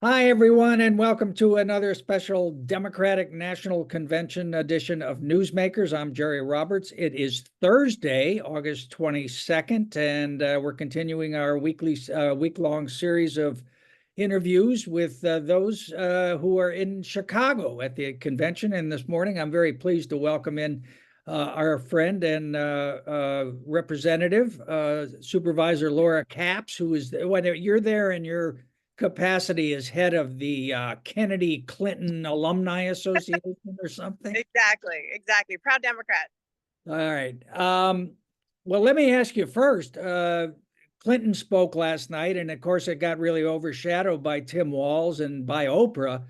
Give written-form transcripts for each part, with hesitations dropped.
Hi, everyone, and welcome to another special Democratic National Convention edition of Newsmakers. I'm Jerry Roberts. It is Thursday, August 22nd, and we're continuing our week-long series of interviews with those who are in Chicago at the convention. And this morning, I'm very pleased to welcome in our friend and representative, Supervisor Laura Capps, who is, when you're there and you're capacity as head of the Kennedy Clinton Alumni Association or something? Exactly. Proud Democrat. All right. Well, let me ask you first. Clinton spoke last night, and of course, it got really overshadowed by Tim Walz and by Oprah.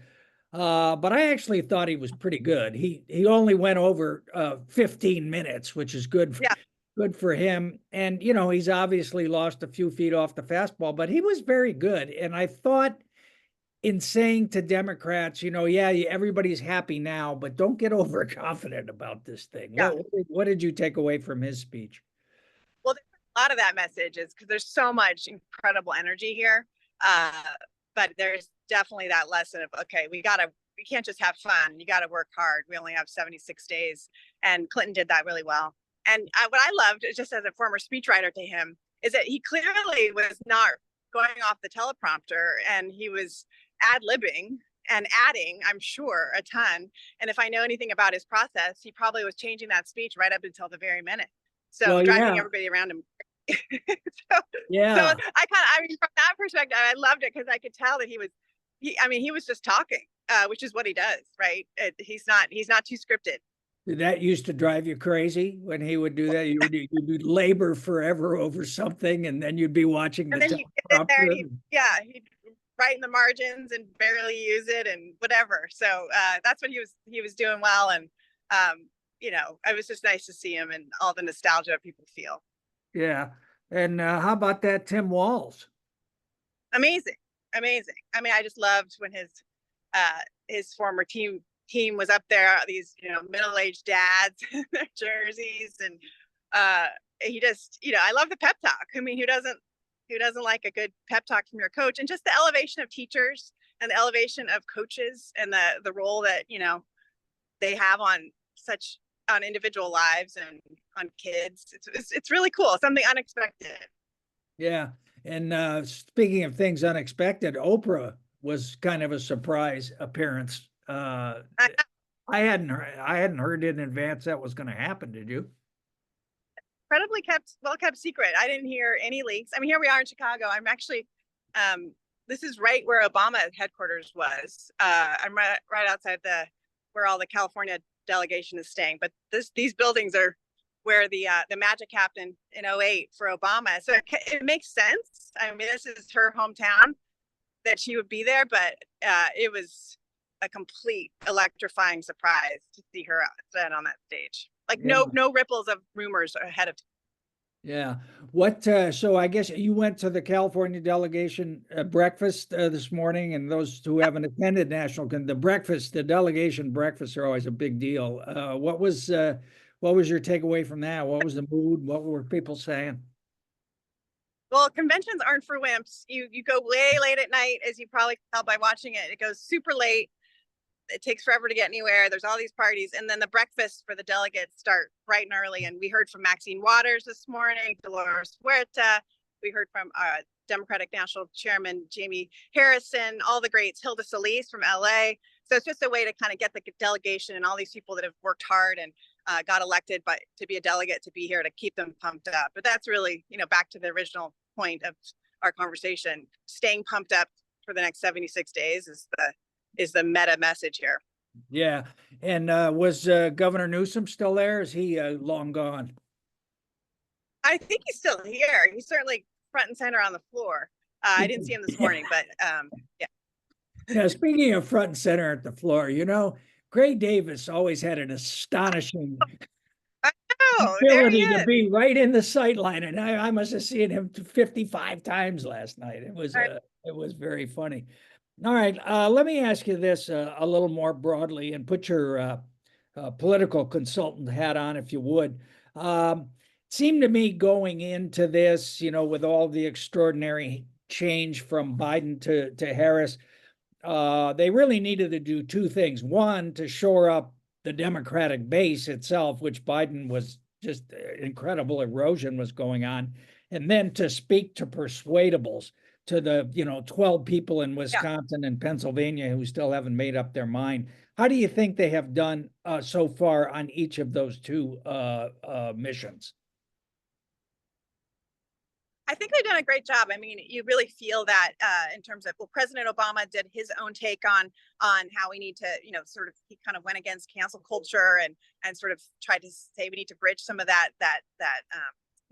But I actually thought he was pretty good. He only went over 15 minutes, which is Yeah. good for him. And he's obviously lost a few feet off the fastball, but he was very good. And I thought in saying to Democrats, yeah, everybody's happy now, but don't get overconfident about this thing. Yeah. What did you take away from his speech? Well, a lot of that message is because there's so much incredible energy here. Uh, but there's definitely that lesson of, okay, we can't just have fun. You got to work hard. We only have 76 days. And Clinton did that really well. And what I loved, just as a former speechwriter to him, is that he clearly was not going off the teleprompter, and he was ad-libbing and adding, I'm sure, a ton. And if I know anything about his process, he probably was changing that speech right up until the very minute. So Well, driving yeah, everybody around him. yeah. I mean, from that perspective, I loved it because I could tell that he was just talking, which is what he does, right? He's not too scripted. That used to drive you crazy when he would do that. You'd labor forever over something, and then you'd be watching the And then you get in there, and teleprompter. he'd write in the margins and barely use it and whatever. So that's what he was doing well, and it was just nice to see him and all the nostalgia people feel. Yeah. And how about that Tim Walz? Amazing, amazing. I mean, I just loved when his former team was up there, these middle-aged dads in their jerseys, and he just I love the pep talk. I mean, who doesn't like a good pep talk from your coach, and just the elevation of teachers and the elevation of coaches and the role that they have on individual lives and on kids. It's really cool, something unexpected. Yeah. And speaking of things unexpected, Oprah was kind of a surprise appearance. I hadn't heard in advance that was going to happen. Did you? Incredibly well kept secret. I didn't hear any leaks. I mean, here we are in Chicago. I'm actually this is right where Obama headquarters was. I'm right outside where all the California delegation is staying. But these buildings are where the Magic happened in 08 for Obama. So it makes sense. I mean, this is her hometown that she would be there, but it was a complete electrifying surprise to see her stand on that stage. Like Yeah. no ripples of rumors ahead of time. Yeah. So I guess you went to the California delegation breakfast this morning, and those who haven't attended the delegation breakfasts are always a big deal. What was your takeaway from that? What was the mood? What were people saying? Well, conventions aren't for wimps. You go way late at night, as you probably tell by watching it. It goes super late. It takes forever to get anywhere. There's all these parties, and then the breakfast for the delegates start bright and early. And we heard from Maxine Waters this morning, Dolores Huerta. We heard from Democratic National Chairman Jamie Harrison, all the greats, Hilda Solis from LA. So it's just a way to kind of get the delegation and all these people that have worked hard and got elected to be a delegate to be here to keep them pumped up. But that's really, back to the original point of our conversation. Staying pumped up for the next 76 days is the meta message here. Yeah. And was Governor Newsom still there? Is he long gone? I think he's still here. He's certainly front and center on the floor. I didn't see him this morning, but yeah. Now, speaking of front and center at the floor, Gray Davis always had an astonishing There he ability to is. be right in the sight line, and I must have seen him 55 times last night. It was very funny. All right, let me ask you this a little more broadly, and put your political consultant hat on, if you would. It seemed to me going into this, with all the extraordinary change from Biden to Harris, they really needed to do two things. One, to shore up the Democratic base itself, which Biden was just incredible erosion was going on, and then to speak to persuadables, to the 12 people in Wisconsin and Pennsylvania who still haven't made up their mind. How do you think they have done so far on each of those two missions? I think they've done a great job. I mean, you really feel that in terms of, well, President Obama did his own take on how we need to, sort of, he kind of went against cancel culture and sort of tried to say we need to bridge some of that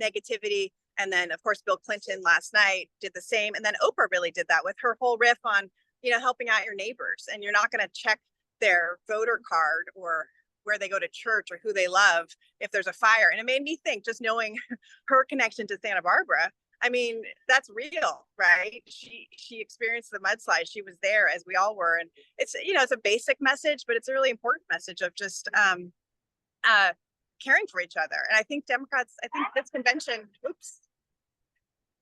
negativity. And then, of course, Bill Clinton last night did the same. And then Oprah really did that with her whole riff on, helping out your neighbors. And you're not going to check their voter card or where they go to church or who they love if there's a fire. And it made me think, just knowing her connection to Santa Barbara, I mean, that's real, right? She experienced the mudslide. She was there, as we all were. And it's, it's a basic message, but it's a really important message of just caring for each other. And I think Democrats, I think this convention, oops,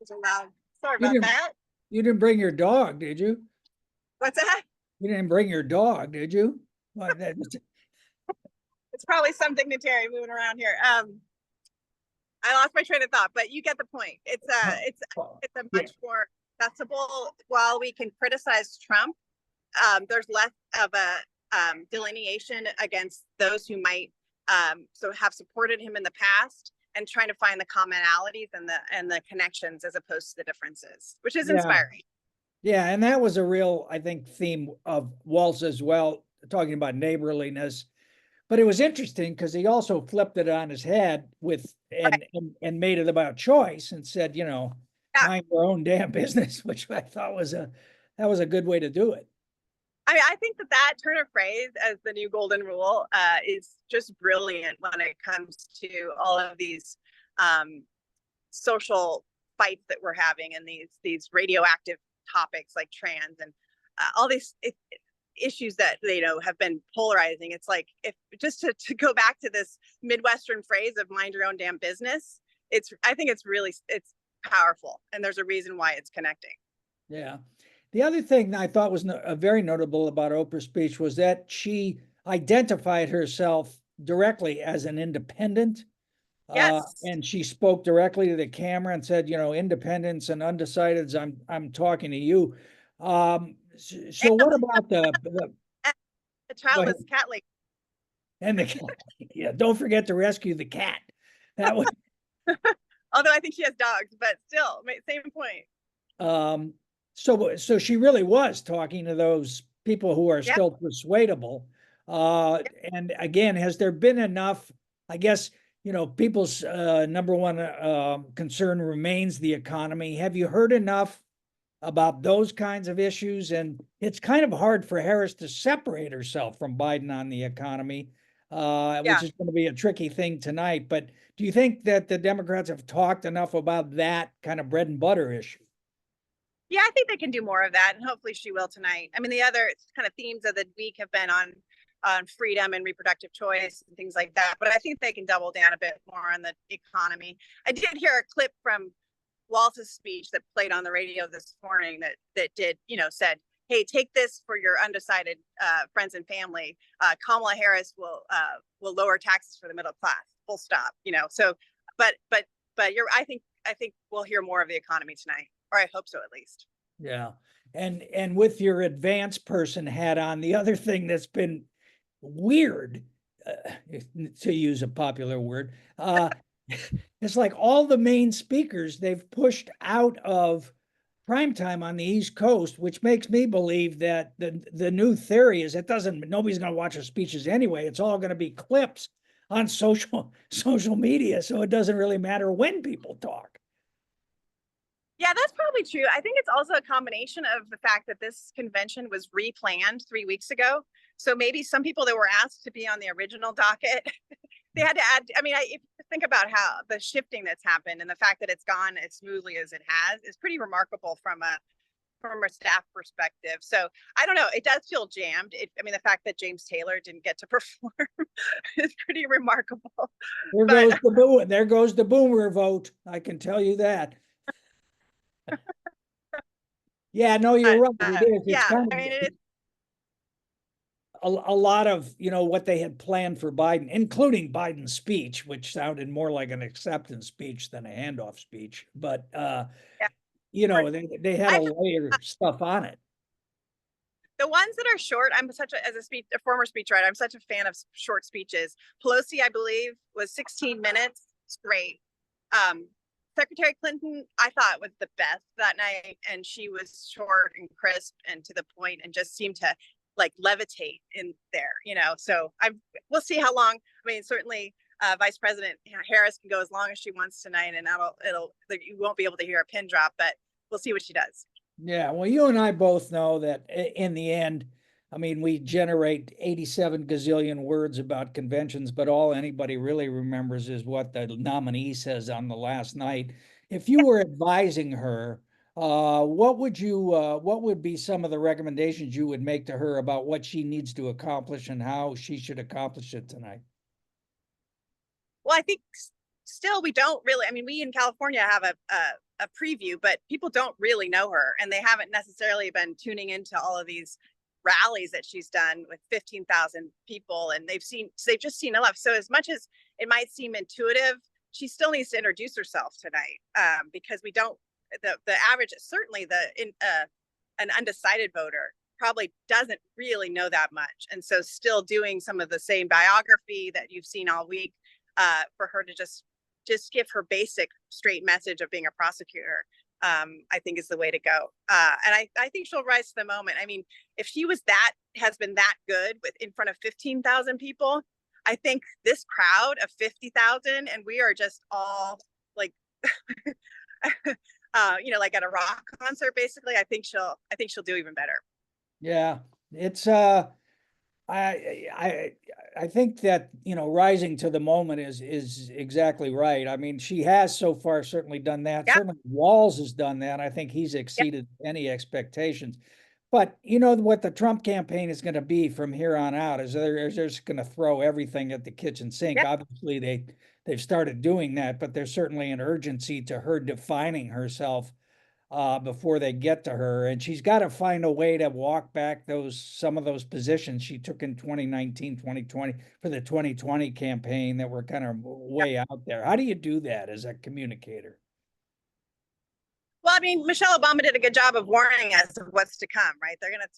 it was loud. Sorry about that. You didn't bring your dog, did you? What's that? You didn't bring your dog, did you? It's probably some dignitary moving around here. I lost my train of thought, but you get the point. It's a much more accessible. While we can criticize Trump, there's less of a delineation against those who might so have supported him in the past, and trying to find the commonalities and the connections as opposed to the differences, which is inspiring. Yeah, and that was a real, I think, theme of Walz as well, talking about neighborliness. But it was interesting because he also flipped it on his head and made it about choice and said, mind your own damn business, which I thought was a good way to do it. I mean, I think that turn of phrase as the new golden rule is just brilliant when it comes to all of these social fights that we're having, and these radioactive topics like trans and all these issues that have been polarizing. It's like, if just to go back to this Midwestern phrase of mind your own damn business, I think it's powerful, and there's a reason why it's connecting. Yeah. The other thing I thought was very notable about Oprah's speech was that she identified herself directly as an independent. Yes. And she spoke directly to the camera and said, independents and undecideds, I'm talking to you. So what about the childless cat lady? And the cat, yeah, don't forget to rescue the cat. That was although I think she has dogs, but still, same point. So she really was talking to those people who are still persuadable. And again, has there been enough, I guess, people's number one concern remains the economy. Have you heard enough about those kinds of issues? And it's kind of hard for Harris to separate herself from Biden on the economy, which is going to be a tricky thing tonight. But do you think that the Democrats have talked enough about that kind of bread and butter issue? Yeah, I think they can do more of that, and hopefully she will tonight. I mean, the other kind of themes of the week have been on freedom and reproductive choice and things like that. But I think they can double down a bit more on the economy. I did hear a clip from Walz's speech that played on the radio this morning that did, said, hey, take this for your undecided friends and family. Kamala Harris will lower taxes for the middle class, full stop. So, but I think we'll hear more of the economy tonight, or I hope so at least. Yeah. And with your advanced person hat on, the other thing that's been weird, to use a popular word, it's like all the main speakers they've pushed out of primetime on the East Coast, which makes me believe that the new theory is nobody's going to watch the speeches anyway. It's all going to be clips on social media, so it doesn't really matter when people talk. Yeah, that's probably true. I think it's also a combination of the fact that this convention was replanned 3 weeks ago. So maybe some people that were asked to be on the original docket, they had to add. I mean, if you think about how the shifting that's happened and the fact that it's gone as smoothly as it has is pretty remarkable from a staff perspective. So I don't know. It does feel jammed. I mean, the fact that James Taylor didn't get to perform is pretty remarkable. There goes the boomer vote. I can tell you that. Yeah, no, you're right. It is. Yeah, It's kind of, I mean, a lot of, what they had planned for Biden, including Biden's speech, which sounded more like an acceptance speech than a handoff speech. But, Yeah. they had I a layer stuff on it. The ones that are short, as a former speechwriter, I'm such a fan of short speeches. Pelosi, I believe, was 16 minutes straight. Secretary Clinton, I thought, was the best that night, and she was short and crisp and to the point, and just seemed to like levitate in there. So we'll see how long. I mean, certainly Vice President Harris can go as long as she wants tonight, and you won't be able to hear a pin drop, but we'll see what she does. Yeah, well, you and I both know that in the end, I mean, we generate 87 gazillion words about conventions, but all anybody really remembers is what the nominee says on the last night. If you were advising her, what would be some of the recommendations you would make to her about what she needs to accomplish and how she should accomplish it tonight? Well, I think still we don't really. I mean, we in California have a preview, but people don't really know her, and they haven't necessarily been tuning into all of these rallies that she's done with 15,000 people, and they've just seen enough. So as much as it might seem intuitive, she still needs to introduce herself tonight, because we don't. The average, certainly an undecided voter probably doesn't really know that much, and so still doing some of the same biography that you've seen all week, for her to just give her basic straight message of being a prosecutor, I think is the way to go. And I think she'll rise to the moment. I mean, if she has been that good in front of 15,000 people, I think this crowd of 50,000, and we are just all like, like at a rock concert, basically. I think she'll do even better. Yeah, it's I think that, rising to the moment is exactly right. I mean, she has so far certainly done that. Yeah. Certainly Walz has done that. I think he's exceeded any expectations. But what the Trump campaign is going to be from here on out is they're just going to throw everything at the kitchen sink. Yep. Obviously, they've started doing that, but there's certainly an urgency to her defining herself before they get to her. And she's got to find a way to walk back some of those positions she took in 2019, 2020 for the 2020 campaign that were kind of way out there. How do you do that as a communicator? Well, I mean, Michelle Obama did a good job of warning us of what's to come, right? They're going to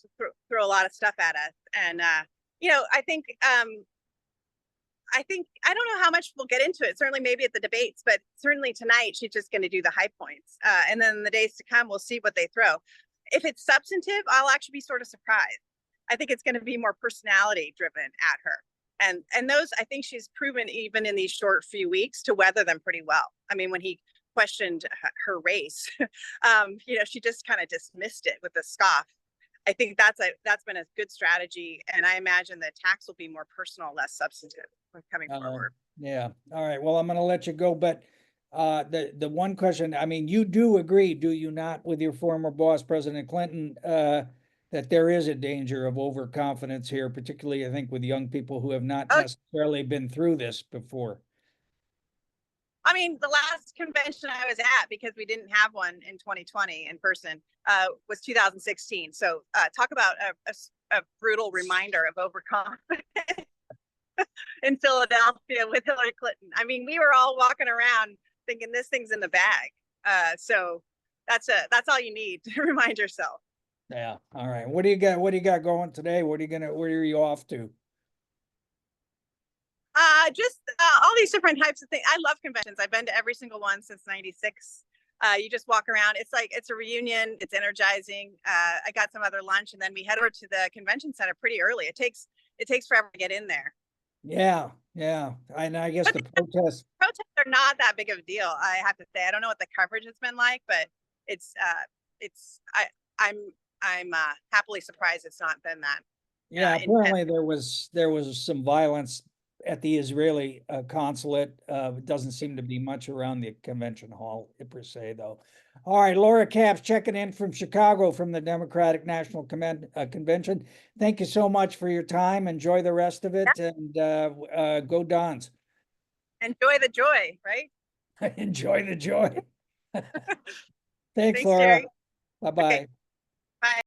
throw a lot of stuff at us. And, I don't know how much we'll get into it. Certainly maybe at the debates, but certainly tonight, she's just going to do the high points. And then in the days to come, we'll see what they throw. If it's substantive, I'll actually be sort of surprised. I think it's going to be more personality driven at her. And those, I think she's proven even in these short few weeks to weather them pretty well. I mean, when he questioned her race, she just kind of dismissed it with a scoff. I think that's been a good strategy, and I imagine the attacks will be more personal, less substantive coming forward. Yeah. All right. Well, I'm going to let you go, but the one question, I mean, you do agree, do you not, with your former boss, President Clinton, that there is a danger of overconfidence here, particularly, I think, with young people who have not necessarily been through this before? I mean, the last convention I was at, because we didn't have one in 2020 in person, was 2016. So talk about a brutal reminder of overconfidence in Philadelphia with Hillary Clinton. I mean, we were all walking around thinking this thing's in the bag. So that's all you need to remind yourself. Yeah. All right. What do you got going today? Where are you off to? Just all these different types of things. I love conventions. I've been to every single one since '96. You just walk around. It's a reunion. It's energizing. I got some other lunch, and then we head over to the convention center pretty early. It takes forever to get in there. Yeah, and I guess the protests are not that big of a deal. I have to say, I don't know what the coverage has been like, but I'm happily surprised it's not been that. Yeah, apparently there was some violence at the Israeli consulate. It doesn't seem to be much around the convention hall per se, though. All right, Laura Capps checking in from Chicago from the Democratic National Convention. Thank you so much for your time. Enjoy the rest of it, and go Dons. Enjoy the joy, right? Enjoy the joy. Thanks, Laura. Bye-bye. Okay. Bye.